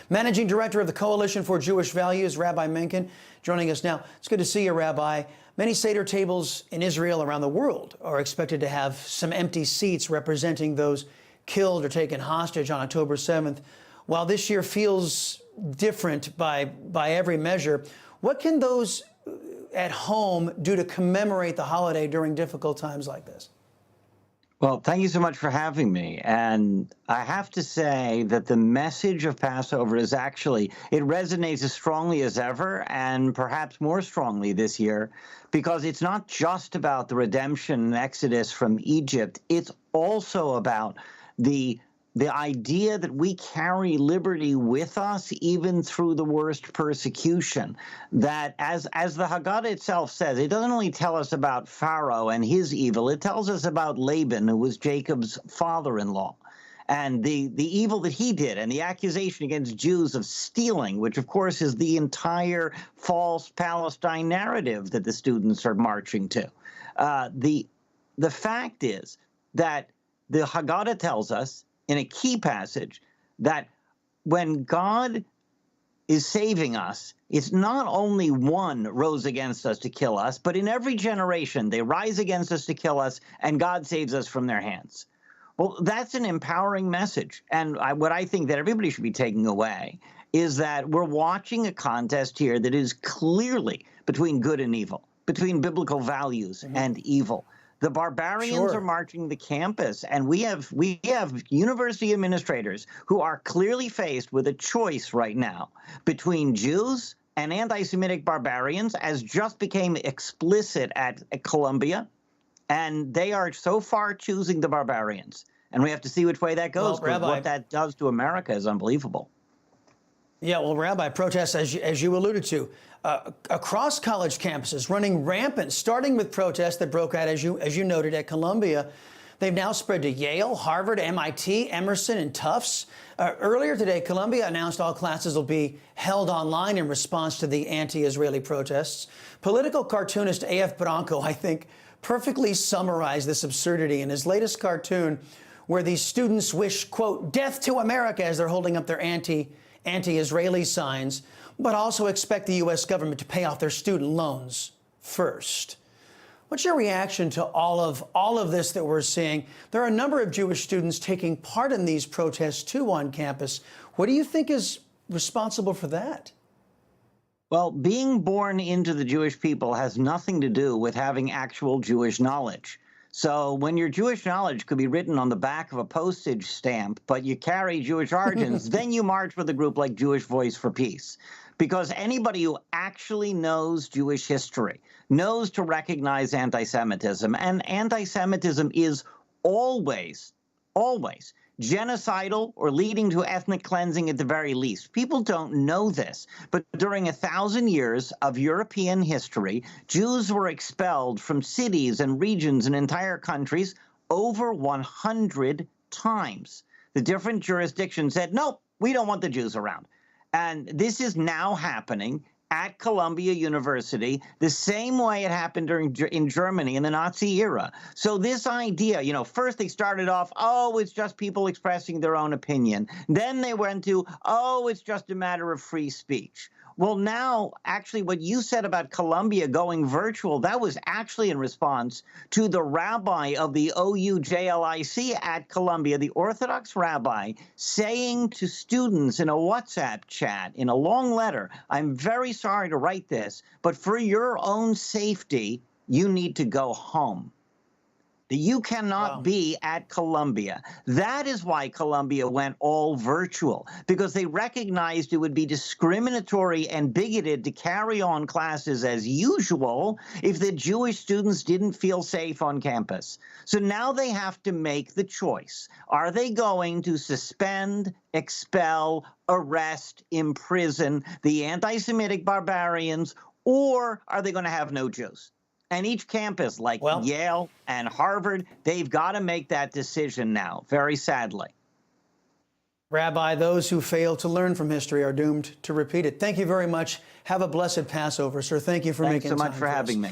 Managing Director of the Coalition for Jewish Values, Rabbi Menken, joining us now. It's good to see you, Rabbi. Many Seder tables in Israel around the world are expected to have some empty seats representing those killed or taken hostage on October 7th. While this year feels different by every measure, what can those at home do to commemorate the holiday during difficult times like this? Well, thank you so much for having me. And I have to say that the message of Passover is actually, it resonates as strongly as ever, and perhaps more strongly this year, because it's not just about the redemption and exodus from Egypt. It's also about the idea that we carry liberty with us even through the worst persecution. That, as the Haggadah itself says, it doesn't only tell us about Pharaoh and his evil, it tells us about Laban, who was Jacob's father-in-law, and the evil that he did, and the accusation against Jews of stealing, which of course is the entire false Palestine narrative that the students are marching to. The fact is that the Haggadah tells us in a key passage that when God is saving us, it's not only one rose against us to kill us, but in every generation they rise against us to kill us, and God saves us from their hands. Well, that's an empowering message. And what I think that everybody should be taking away is that we're watching a contest here that is clearly between good and evil, between biblical values and evil. The Barbarians are marching the campus, and we have university administrators who are clearly faced with a choice right now between Jews and anti-Semitic barbarians, as just became explicit at Columbia, and they are so far choosing the Barbarians. And we have to see which way that goes, because what that does to America is unbelievable. Yeah, well, Rabbi, protests, as you alluded to, across college campuses running rampant, starting with protests that broke out, as you noted, at Columbia. They've now spread to Yale, Harvard, MIT, Emerson, and Tufts. Earlier today, Columbia announced all classes will be held online in response to the anti-Israeli protests. Political cartoonist A.F. Branco, I think, perfectly summarized this absurdity in his latest cartoon, where these students wish, quote, death to America as they're holding up their anti-Israeli signs, but also expect the U.S. government to pay off their student loans first. What's your reaction to all of this that we're seeing? There are a number of Jewish students taking part in these protests, too, on campus. What do you think is responsible for that? Well, being born into the Jewish people has nothing to do with having actual Jewish knowledge. So when your Jewish knowledge could be written on the back of a postage stamp, but you carry Jewish origins, then you march with a group like Jewish Voice for Peace. Because anybody who actually knows Jewish history knows to recognize anti-Semitism, and anti-Semitism is always genocidal or leading to ethnic cleansing at the very least. People don't know this, but during 1,000 years of European history, Jews were expelled from cities and regions and entire countries over 100 times. The different jurisdictions said, nope, we don't want the Jews around. And this is now happening at Columbia University, the same way it happened in Germany in the Nazi era. So this idea, you know, first they started off, oh, it's just people expressing their own opinion. Then they went to, oh, it's just a matter of free speech. Well, now, actually, what you said about Columbia going virtual, that was actually in response to the rabbi of the OUJLIC at Columbia, the Orthodox rabbi, saying to students in a WhatsApp chat, in a long letter, I'm very sorry to write this, but for your own safety, you need to go home. You cannot be at Columbia. That is why Columbia went all virtual, because they recognized it would be discriminatory and bigoted to carry on classes as usual if the Jewish students didn't feel safe on campus. So now they have to make the choice. Are they going to suspend, expel, arrest, imprison the anti-Semitic barbarians, or are they going to have no Jews? And each campus, like Yale and Harvard, they've got to make that decision now, very sadly. Rabbi, those who fail to learn from history are doomed to repeat it. Thank you very much. Have a blessed Passover, sir. Thank you for making time for us. Thanks so much for having me.